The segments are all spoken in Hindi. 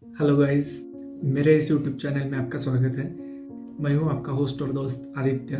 हेलो गाइस, मेरे इस यूट्यूब चैनल में आपका स्वागत है। मैं हूं आपका होस्ट और दोस्त आदित्य,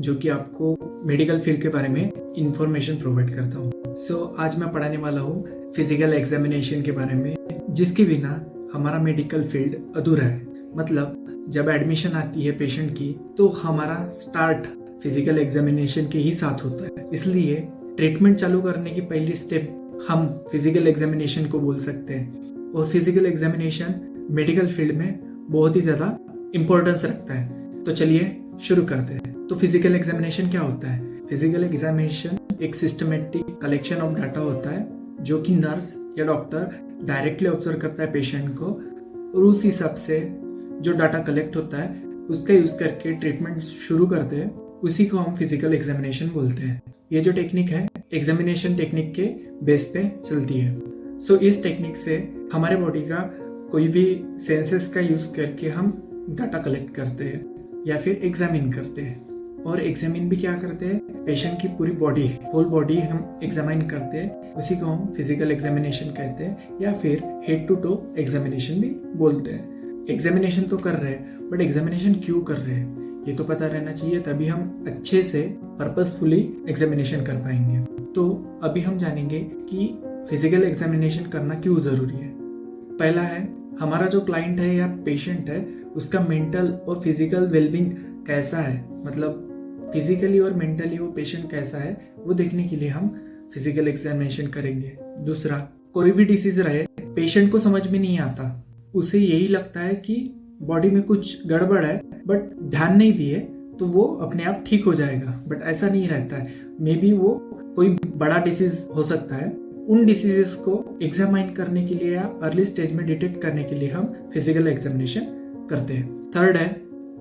जो कि आपको मेडिकल फील्ड के बारे में इंफॉर्मेशन प्रोवाइड करता हूं। आज मैं पढ़ाने वाला हूं फिजिकल एग्जामिनेशन के बारे में, जिसके बिना हमारा मेडिकल फील्ड अधूरा है। मतलब जब एडमिशन आती है पेशेंट की, तो हमारा स्टार्ट फिजिकल एग्जामिनेशन के ही साथ होता है। इसलिए ट्रीटमेंट चालू करने की पहली स्टेप हम फिजिकल एग्जामिनेशन को बोल सकते हैं। और फिजिकल एग्जामिनेशन मेडिकल फील्ड में बहुत ही ज़्यादा इम्पोर्टेंस रखता है। तो चलिए शुरू करते हैं। तो फिजिकल एग्जामिनेशन क्या होता है? फिजिकल एग्जामिनेशन एक सिस्टमेटिक कलेक्शन ऑफ डाटा होता है, जो कि नर्स या डॉक्टर डायरेक्टली ऑब्जर्व करता है पेशेंट को, और उस हिसाब से जो डाटा कलेक्ट होता है उसका यूज करके ट्रीटमेंट शुरू करते हैं। उसी को हम फिजिकल एग्जामिनेशन बोलते हैं। ये जो टेक्निक है, एग्जामिनेशन टेक्निक के बेस पे चलती है। इस टेक्निक से हमारे बॉडी का कोई भी सेंसेस का यूज करके हम डाटा कलेक्ट करते हैं या फिर एग्जामिन करते हैं। और एग्जामिन भी क्या करते हैं? पेशेंट की पूरी बॉडी, होल बॉडी हम एग्जामिन करते हैं। उसी को हम फिजिकल एग्जामिनेशन कहते हैं, या फिर हेड टू टो एग्जामिनेशन भी बोलते हैं। एग्जामिनेशन तो कर रहे हैं, बट एग्जामिनेशन क्यों कर रहे हैं ये तो पता रहना चाहिए, तभी हम अच्छे से पर्पसफुली एग्जामिनेशन कर पाएंगे। तो अभी हम जानेंगे कि फिजिकल एग्जामिनेशन करना क्यों जरूरी है। पहला है, हमारा जो क्लाइंट है या पेशेंट है, उसका मेंटल और फिजिकल वेलबींग कैसा है, मतलब फिजिकली और मेंटली वो पेशेंट कैसा है, वो देखने के लिए हम फिजिकल एग्जामिनेशन करेंगे। दूसरा, कोई भी डिसीज रहे, पेशेंट को समझ में नहीं आता, उसे यही लगता है कि बॉडी में कुछ गड़बड़ है, बट ध्यान नहीं दिए तो वो अपने आप ठीक हो जाएगा। बट ऐसा नहीं रहता है। मे बी वो कोई बड़ा डिसीज हो सकता है। उन डिसीजेस को एग्जामाइन करने के लिए या अर्ली स्टेज में डिटेक्ट करने के लिए हम फिजिकल एग्जामिनेशन करते हैं। थर्ड है,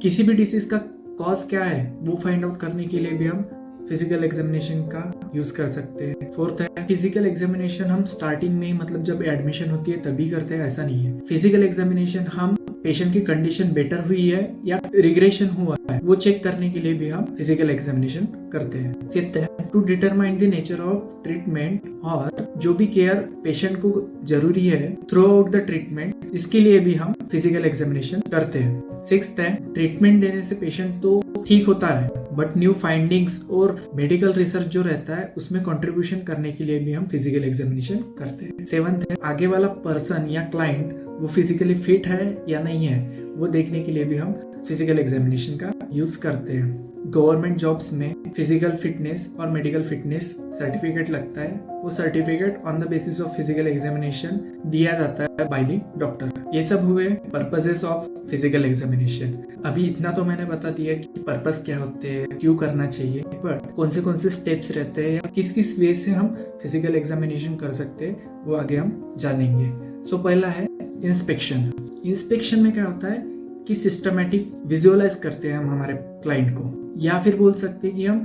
किसी भी डिसीज का कॉज क्या है वो फाइंड आउट करने के लिए भी हम फिजिकल एग्जामिनेशन का यूज कर सकते हैं। फोर्थ है, फिजिकल एग्जामिनेशन हम स्टार्टिंग में, मतलब जब एडमिशन होती है तभी करते हैं, ऐसा नहीं है। फिजिकल एग्जामिनेशन हम पेशेंट की कंडीशन बेटर हुई है या रिग्रेशन हुआ है वो चेक करने के लिए भी हम फिजिकल एग्जामिनेशन करते हैं। फिफ्थ है, to determine the nature of treatment, और जो भी केयर पेशेंट को जरूरी है थ्रू आउट द ट्रीटमेंट, इसके लिए भी हम फिजिकल एग्जामिनेशन करते हैं। सिक्स्थ है, ट्रीटमेंट देने से पेशेंट तो ठीक होता है, बट न्यू फाइंडिंग्स और मेडिकल रिसर्च जो रहता है उसमें कंट्रीब्यूशन करने के लिए भी हम फिजिकल एग्जामिनेशन करते हैं। सेवंथ है, आगे वाला पर्सन या क्लाइंट वो फिजिकली फिट है या नहीं है वो देखने के लिए भी हम फिजिकल एग्जामिनेशन का यूज करते हैं। गवर्नमेंट जॉब्स में फिजिकल फिटनेस और मेडिकल फिटनेस सर्टिफिकेट लगता है। वो certificate on the basis of physical examination दिया जाता है बाय द डॉक्टर। ये सब हुए पर्पसेस ऑफ फिजिकल एग्जामिनेशन। अभी इतना तो मैंने बता दिया कि पर्पस क्या होते हैं, क्यों करना चाहिए, बट कौन से स्टेप्स रहते हैं या किस किस वे से हम फिजिकल एग्जामिनेशन कर सकते हैं वो आगे हम जानेंगे। पहला है इंस्पेक्शन। इंस्पेक्शन में क्या होता है कि सिस्टमैटिक विजुअलाइज करते हैं हम हमारे क्लाइंट को, या फिर बोल सकते हैं कि हम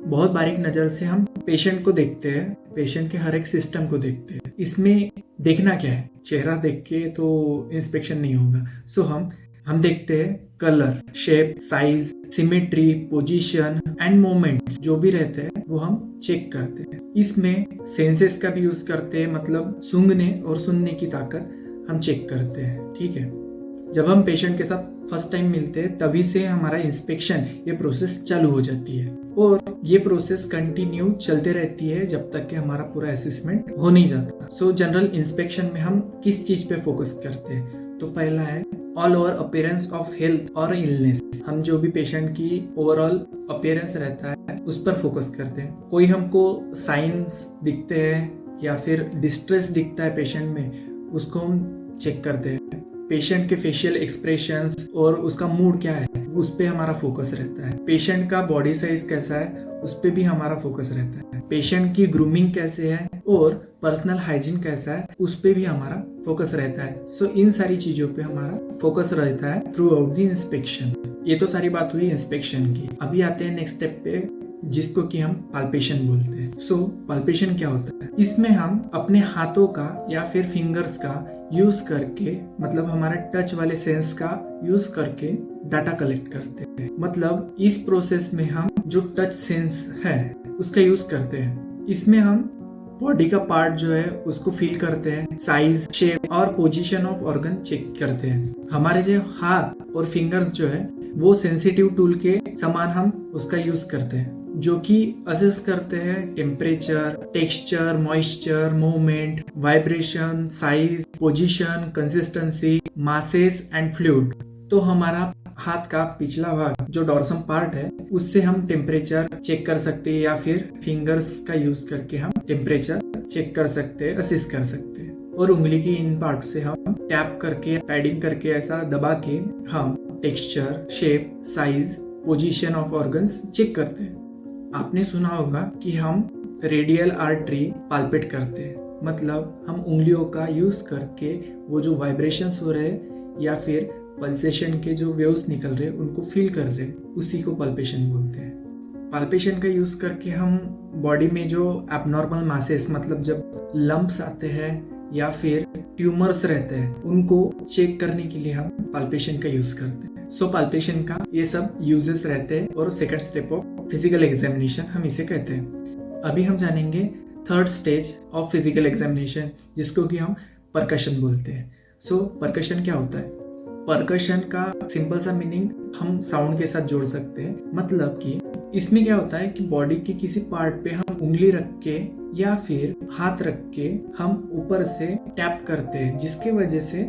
बहुत बारीक नजर से हम पेशेंट को देखते हैं, पेशेंट के हर एक सिस्टम को देखते हैं। इसमें देखना क्या है, चेहरा देख के तो इंस्पेक्शन नहीं होगा। हम देखते हैं colour, shape, size, symmetry, position and moments जो भी रहते हैं वो हम चेक करते हैं। इसमें सेंसेस का भी यूज करते हैं, मतलब सूंघने और सुनने की ताकत हम चेक करते हैं। ठीक है, जब हम पेशेंट के साथ फर्स्ट टाइम मिलते हैं तभी से हमारा इंस्पेक्शन ये प्रोसेस चालू हो जाती है, और ये प्रोसेस कंटिन्यू चलते रहती है जब तक कि हमारा पूरा असेसमेंट हो नहीं जाता। जनरल इंस्पेक्शन में हम किस चीज पे फोकस करते हैं? तो पहला है all over appearance of health और इलनेस। हम जो भी पेशेंट की ओवरऑल अपीयरेंस रहता है उस पर फोकस करते हैं। कोई हमको साइंस दिखते हैं या फिर डिस्ट्रेस दिखता है पेशेंट में, उसको हम चेक करते हैं। पेशेंट के फेशियल एक्सप्रेशंस और उसका मूड क्या है उस पे हमारा फोकस रहता है। पेशेंट का बॉडी साइज कैसा है उस पे भी हमारा फोकस रहता है। पेशेंट की ग्रूमिंग कैसे है और पर्सनल हाइजीन कैसा है उस पे भी हमारा फोकस रहता है। इन सारी चीजों पे हमारा फोकस रहता है थ्रू आउट द इंस्पेक्शन। ये तो सारी बात हुई इंस्पेक्शन की। अभी आते हैं नेक्स्ट स्टेप पे, जिसको कि हम पाल्पेशन बोलते हैं। पाल्पेशन क्या होता है? इसमें हम अपने हाथों का या फिर फिंगर्स का यूज करके, मतलब हमारे टच वाले सेंस का यूज करके डाटा कलेक्ट करते हैं। मतलब इस प्रोसेस में हम जो टच सेंस है उसका यूज करते हैं। इसमें हम बॉडी का पार्ट जो है उसको फील करते हैं, साइज, शेप और पोजीशन ऑफ ऑर्गन चेक करते हैं। हमारे जो हाथ और फिंगर्स जो है वो सेंसिटिव टूल के समान हम उसका यूज करते हैं, जो कि असेस करते हैं temperature, texture, moisture, movement, vibration, size, position, consistency, masses and fluid. तो हमारा हाथ का पिछला भाग जो डॉर्सम पार्ट है उससे हम टेम्परेचर चेक कर सकते हैं, या फिर फिंगर्स का यूज करके हम टेम्परेचर चेक कर सकते हैं, असेस कर सकते हैं। और उंगली की इन पार्ट से हम टैप करके, पैडिंग करके, ऐसा दबा के हम texture, shape, size, position of organs check करते हैं। आपने सुना होगा कि हम रेडियल आर्टरी पाल्पेट करते हैं, मतलब हम उंगलियों का यूज करके वो जो वाइब्रेशंस हो रहे हैं या फिर पल्सेशन के जो वेव्स निकल रहे हैं उनको फील कर रहे हैं, उसी को पल्पेशन बोलते हैं। पल्पेशन का यूज करके हम बॉडी में जो एबनॉर्मल मासेस, मतलब जब लंप्स आते हैं या फिर ट्यूमर्स रहते हैं, उनको चेक करने के लिए हम पल्पेशन का यूज करते हैं। सो पल्पेशन का ये सब यूजेस रहते हैं और second step of physical examination हम इसे कहते हैं। अभी हम जानेंगे third stage of physical examination, जिसको कि हम परकशन बोलते हैं। सो परकशन क्या होता है? परकशन का सिंपल सा मीनिंग हम साउंड के साथ जोड़ सकते हैं। मतलब कि इसमें क्या होता है कि बॉडी के किसी पार्ट पे हम उंगली रख के या फिर हाथ रख के हम ऊपर से टैप करते हैं, जिसके वजह से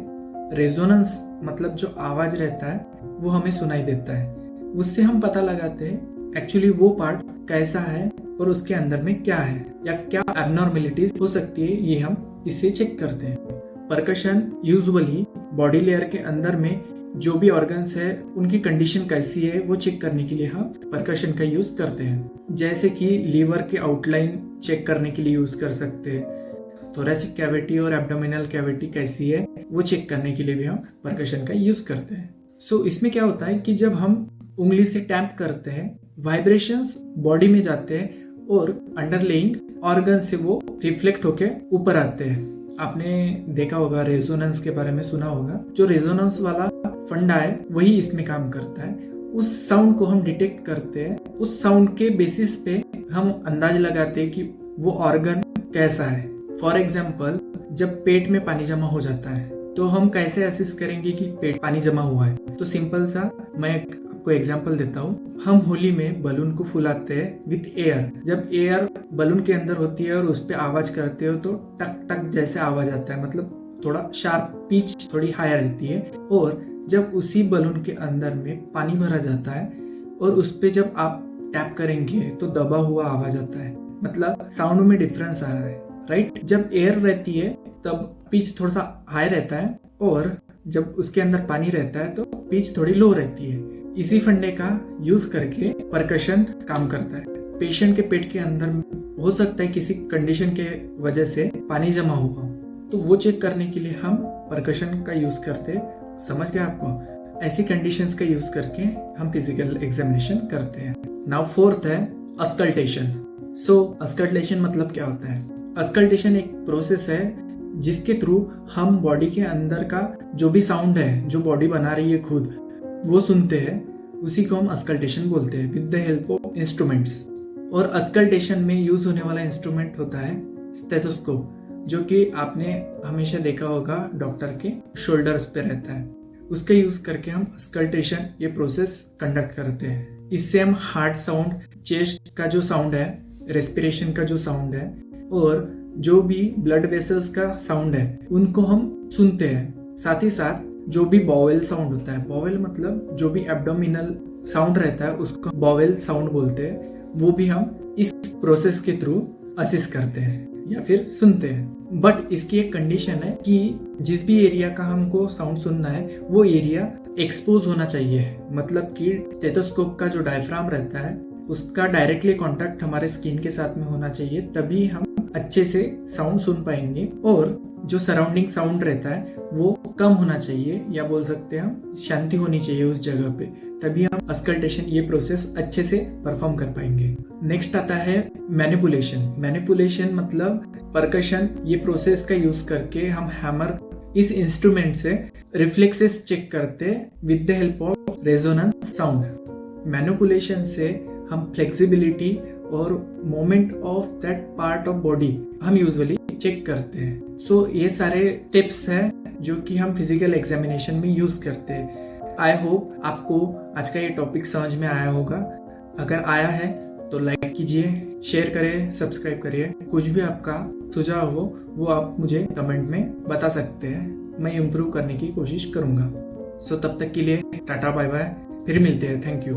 रेजोनेंस, मतलब जो आवाज रहता है वो हमें सुनाई देता है। उससे हम पता लगाते हैं एक्चुअली वो पार्ट कैसा है और उसके अंदर में क्या है या क्या एबनॉर्मेलिटीज हो सकती है, ये हम इससे चेक करते हैं। परकशन यूजुअली बॉडी लेयर के अंदर में जो भी ऑर्गन्स है उनकी कंडीशन कैसी है वो चेक करने के लिए हम परकशन का यूज करते हैं। जैसे कि लीवर के आउटलाइन चेक करने के लिए यूज कर सकते हैं, थोरेसिक कैविटी और एब्डोमिनल कैविटी कैसी है वो चेक करने के लिए भी हम परकशन का यूज करते हैं। सो इसमें क्या होता है कि जब हम उंगली से टैप करते हैं, वाइब्रेशंस बॉडी में जाते हैं और अंडरलेइंग ऑर्गन से वो रिफ्लेक्ट होके ऊपर आते हैं। आपने देखा होगा, रेजोनेंस के बारे में सुना होगा। जो रेजोनेंस वाला फंडा है वही इसमें काम करता है। उस साउंड को हम डिटेक्ट करते हैं, उस साउंड के बेसिस पे हम अंदाज लगाते हैं कि वो ऑर्गन कैसा है। फॉर एग्जाम्पल, जब पेट में पानी जमा हो जाता है तो हम कैसे असेस करेंगे कि पेट पानी जमा हुआ है? तो सिंपल सा मैं आपको एग्जांपल देता हूँ। हम होली में बलून को फुलाते हैं विथ एयर। जब एयर बलून के अंदर होती है और उस पर आवाज करते हो तो टक टक जैसे आवाज आता है, मतलब थोड़ा शार्प पिच थोड़ी हाई रहती है। और जब उसी बलून के अंदर में पानी भरा जाता है और उस पे जब आप टैप करेंगे तो दबा हुआ आवाज आता है, मतलब साउंड में डिफरेंस आ रहा है, राइट? जब एयर रहती है तब पिच थोड़ा सा हाई रहता है और जब उसके अंदर पानी रहता है तो पिच थोड़ी लो रहती है। इसी फंडे का यूज करके परकशन काम करता है। पेशेंट के पेट के अंदर हो सकता है किसी कंडीशन के वजह से पानी जमा हुआ, तो वो चेक करने के लिए हम परकशन का यूज करते हैं। समझ गए आपको? ऐसी कंडीशंस का यूज करके हम फिजिकल एग्जामिनेशन करते हैं। नाउ फोर्थ है अस्कल्टेशन। सो अस्कल्टेशन मतलब क्या होता है? अस्कल्टेशन एक प्रोसेस है जिसके थ्रू हम बॉडी के अंदर का जो भी साउंड है जो बॉडी बना रही है खुद, वो सुनते हैं। उसी को हम अस्कल्टेशन बोलते हैं with the help of instruments. और अस्कल्टेशन में यूज होने वाला इंस्ट्रूमेंट होता है स्टेथोस्कोप, जो कि आपने हमेशा देखा होगा डॉक्टर के शोल्डर्स पे रहता है। उसका यूज करके हम अस्कल्टेशन ये प्रोसेस कंडक्ट करते हैं। इससे हम हार्ट साउंड, चेस्ट का जो साउंड है, रेस्पिरेशन का जो साउंड है और जो भी ब्लड वेसल्स का साउंड है उनको हम सुनते हैं। साथ ही साथ जो भी बॉवेल साउंड होता है, बॉवेल मतलब जो भी एब्डोमिनल साउंड रहता है उसको बॉवेल साउंड बोलते हैं, वो भी हम इस प्रोसेस के थ्रू असिस्ट करते हैं या फिर सुनते हैं। बट इसकी एक कंडीशन है कि जिस भी एरिया का हमको साउंड सुनना है वो एरिया एक्सपोज होना चाहिए। मतलब कि स्टेथोस्कोप का जो डायफ्राम रहता है उसका डायरेक्टली कांटेक्ट हमारे स्किन के साथ में होना चाहिए, तभी हम अच्छे से साउंड सुन पाएंगे। और जो सराउंडिंग साउंड रहता है वो कम होना चाहिए, या बोल सकते हैं हम शांति होनी चाहिए उस जगह पे, तभी हम अस्कल्टेशन ये प्रोसेस अच्छे से परफॉर्म कर पाएंगे। नेक्स्ट आता है मैनिपुलेशन। मैनिपुलेशन मतलब परकशन ये प्रोसेस का यूज करके हम हैमर इस इंस्ट्रूमेंट से रिफ्लेक्सेस चेक करते with the help of resonance sound. Manipulation से हम फ्लेक्सिबिलिटी और moment of that part of body हम यूजुअली चेक करते हैं। सो ये सारे टिप्स हैं जो कि हम फिजिकल एग्जामिनेशन में यूज करते हैं। आई होप आपको आज का ये टॉपिक समझ में आया होगा। अगर आया है तो लाइक कीजिए, शेयर करिए, सब्सक्राइब करिए। कुछ भी आपका सुझाव हो वो आप मुझे कमेंट में बता सकते हैं, मैं इम्प्रूव करने की कोशिश करूंगा। सो तब तक के लिए टाटा बाय बाय, फिर मिलते हैं। Thank you.